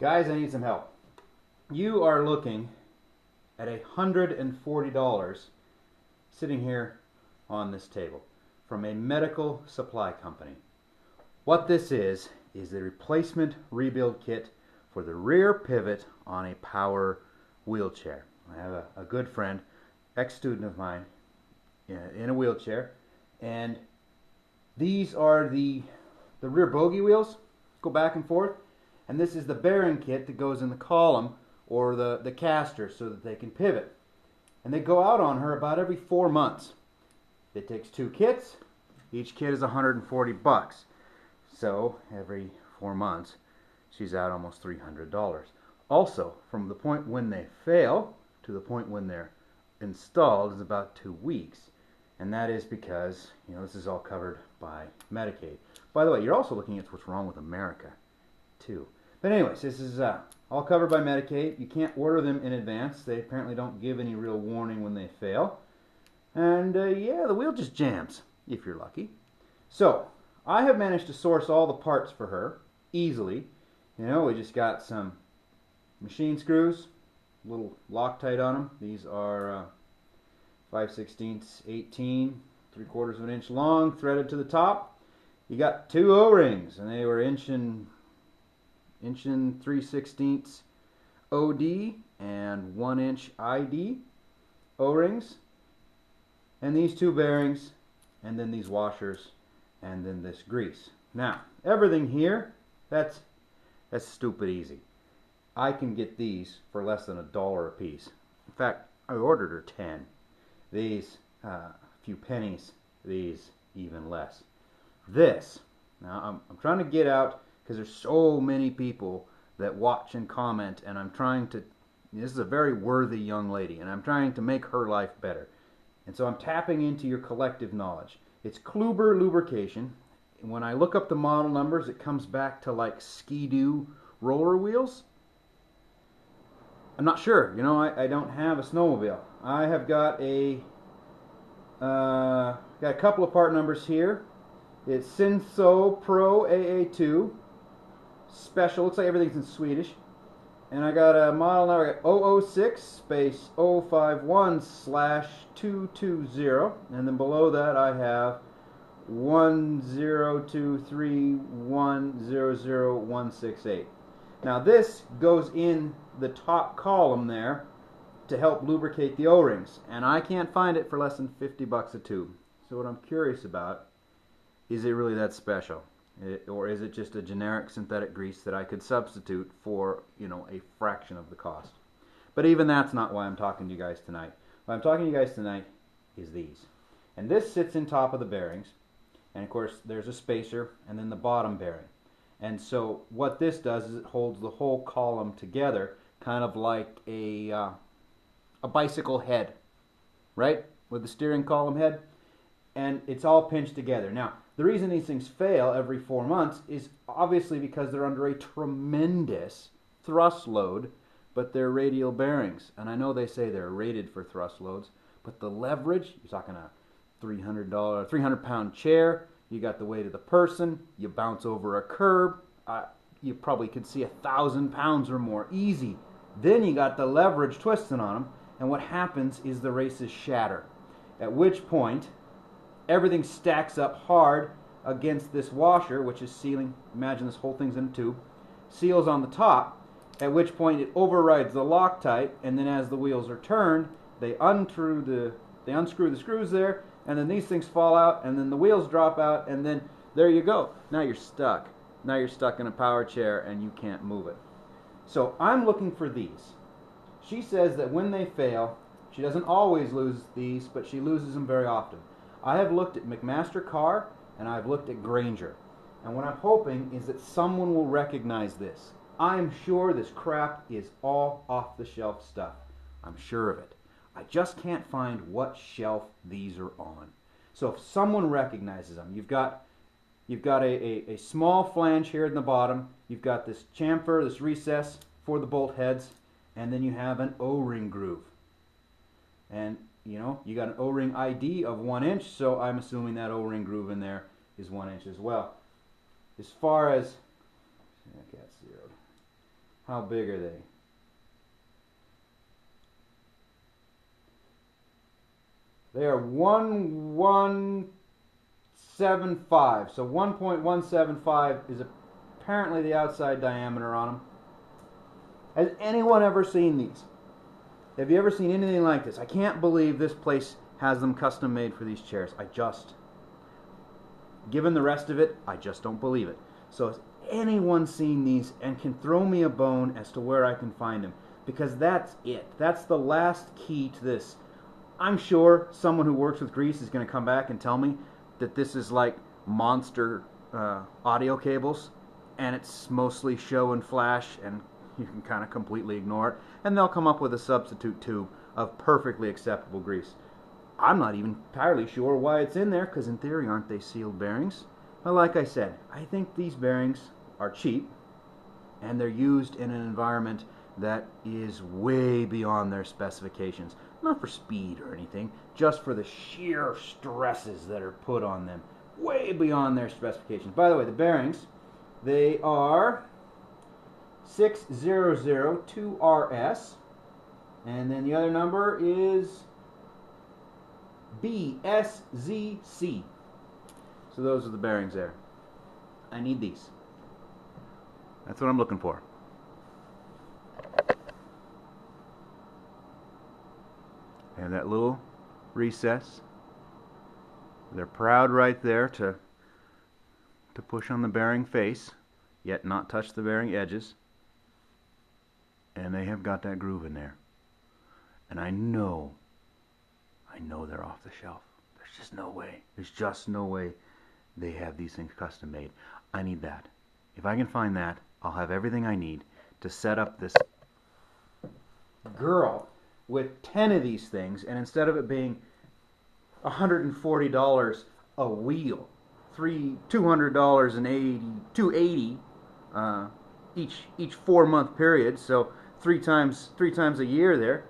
Guys, I need some help. You are looking at $140 sitting here on this table from a medical supply company. What this is the replacement rebuild kit for the rear pivot on a power wheelchair. I have a good friend, ex-student of mine, in a wheelchair, and these are the rear bogie wheels, go back and forth, and this is the bearing kit that goes in the column or the caster so that they can pivot. And they go out on her about every 4 months. It takes 2 kits. Each kit is $140. So every 4 months she's out almost $300. Also, from the point when they fail to the point when they're installed is about 2 weeks. And that is because, this is all covered by Medicaid. By the way, you're also looking at what's wrong with America, too. But anyways, this is all covered by Medicaid. You can't order them in advance. They apparently don't give any real warning when they fail. And yeah, the wheel just jams, if you're lucky. So, I have managed to source all the parts for her easily. We just got some machine screws, little Loctite on them. These are 5/16, 18, 3/4 of an inch long, threaded to the top. You got 2 O-rings, and they were inch and 3/16 OD and 1 inch ID O-rings, and these 2 bearings, and then these washers, and then this grease. Now, everything here, that's stupid easy. I can get these for less than $1 a piece. In fact, I ordered her 10. These, a few pennies. These, even less. This, now I'm trying to get out, because there's so many people that watch and comment, and this is a very worthy young lady, and I'm trying to make her life better. And so I'm tapping into your collective knowledge. It's Kluber lubrication. And when I look up the model numbers, it comes back to like Ski-Doo roller wheels. I'm not sure. I don't have a snowmobile. I have got got a couple of part numbers here. It's Sinso Pro AA2 Special. Looks like everything's in Swedish. And I got a model number. I got 006-051/220. And then below that I have 10231000168. Now this goes in the top column there to help lubricate the O-rings, and I can't find it for less than $50 a tube. So what I'm curious about, is it really that special? Or is it just a generic synthetic grease that I could substitute for, a fraction of the cost? But even that's not why I'm talking to you guys tonight. Why I'm talking to you guys tonight is these. And this sits in top of the bearings, and of course there's a spacer and then the bottom bearing. And so what this does is it holds the whole column together, kind of like a bicycle head, right? With the steering column head. And it's all pinched together. Now, the reason these things fail every 4 months is obviously because they're under a tremendous thrust load, but they're radial bearings. And I know they say they're rated for thrust loads, but the leverage, you're talking a $300-pound chair, you got the weight of the person, you bounce over a curb, you probably could see 1,000 pounds or more easy. Then you got the leverage twisting on them, and what happens is the races shatter. At which point, everything stacks up hard against this washer, which is sealing. Imagine this whole thing's in a tube. Seals on the top, at which point it overrides the Loctite, and then as the wheels are turned, they unscrew the screws there, and then these things fall out, and then the wheels drop out, and then there you go. Now you're stuck. Now you're stuck in a power chair, and you can't move it. So I'm looking for these. She says that when they fail, she doesn't always lose these, but she loses them very often. I have looked at McMaster-Carr, and I've looked at Grainger. And what I'm hoping is that someone will recognize this. I'm sure this crap is all off-the-shelf stuff. I'm sure of it. I just can't find what shelf these are on. So if someone recognizes them, you've got a small flange here in the bottom, you've got this chamfer, this recess for the bolt heads, and then you have an O-ring groove. And you got an O-ring ID of 1 inch, so I'm assuming that O-ring groove in there is 1 inch as well. As far as, How big are they? They are 1.175. So 1.175 is apparently the outside diameter on them. Has anyone ever seen these? Have you ever seen anything like this? I can't believe this place has them custom made for these chairs. Given the rest of it, I just don't believe it. So has anyone seen these and can throw me a bone as to where I can find them? Because that's it. That's the last key to this. I'm sure someone who works with grease is going to come back and tell me that this is like monster audio cables, and it's mostly show and flash, and you can kind of completely ignore it, and they'll come up with a substitute tube of perfectly acceptable grease. I'm not even entirely sure why it's in there, because in theory, aren't they sealed bearings? But like I said, I think these bearings are cheap, and they're used in an environment that is way beyond their specifications. Not for speed or anything, just for the sheer stresses that are put on them. Way beyond their specifications. By the way, the bearings, they are 6002RS, and then the other number is BSZC. So those are the bearings there. I need these. That's what I'm looking for. And that little recess. They're proud right there to push on the bearing face, yet not touch the bearing edges. And they have got that groove in there. And I know they're off the shelf. There's just no way. There's just no way they have these things custom made. I need that. If I can find that, I'll have everything I need to set up this girl with 10 of these things, and instead of it being $140 a wheel, $280 each 4-month period, so three times a year there,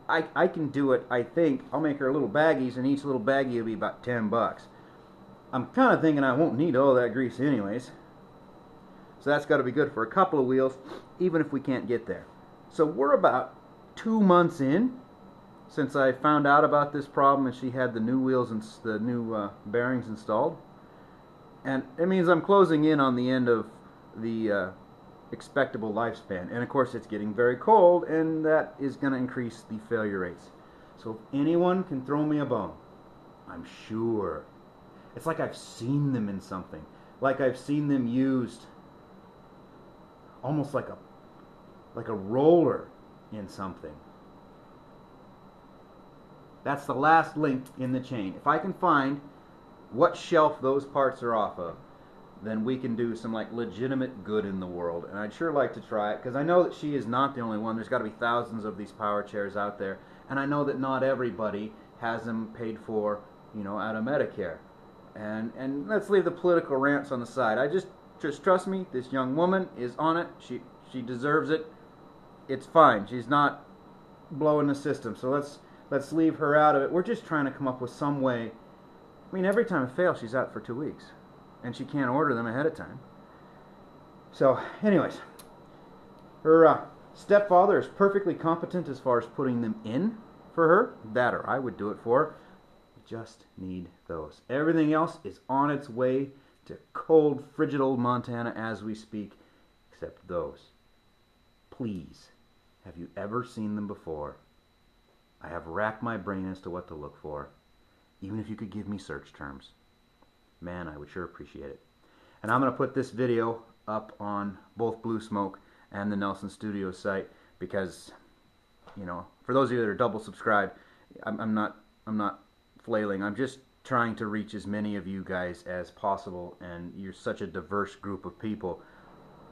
I can do it. I think I'll make her little baggies, and each little baggie will be about $10. I'm kind of thinking I won't need all that grease anyways, so that's got to be good for a couple of wheels, even if we can't get there. So we're about 2 months in since I found out about this problem and she had the new wheels and the new bearings installed, and it means I'm closing in on the end of the expectable lifespan. And of course it's getting very cold, and that is going to increase the failure rates. So if anyone can throw me a bone, I'm sure. It's like I've seen them in something. Like I've seen them used almost like a roller in something. That's the last link in the chain. If I can find what shelf those parts are off of, then we can do some like legitimate good in the world. And I'd sure like to try it, because I know that she is not the only one. There's got to be thousands of these power chairs out there, and I know that not everybody has them paid for, out of Medicare. And let's leave the political rants on the side. I just trust me, this young woman is on it. She deserves it. It's fine. She's not blowing the system. So let's leave her out of it. We're just trying to come up with some way. I mean, every time it fails, she's out for 2 weeks, and she can't order them ahead of time. So, anyways, her stepfather is perfectly competent as far as putting them in for her. That, or I would do it for her. We just need those. Everything else is on its way to cold, frigid old Montana as we speak, except those. Please, have you ever seen them before? I have racked my brain as to what to look for. Even if you could give me search terms. Man, I would sure appreciate it. And I'm going to put this video up on both Blue Smoke and the Nelson Studios site, because, for those of you that are double subscribed, I'm not flailing. I'm just trying to reach as many of you guys as possible, and you're such a diverse group of people.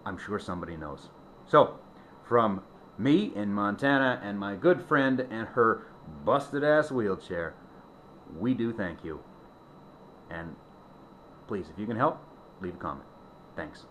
I'm sure somebody knows. So, from me in Montana and my good friend and her busted ass wheelchair, we do thank you. And please, if you can help, leave a comment. Thanks.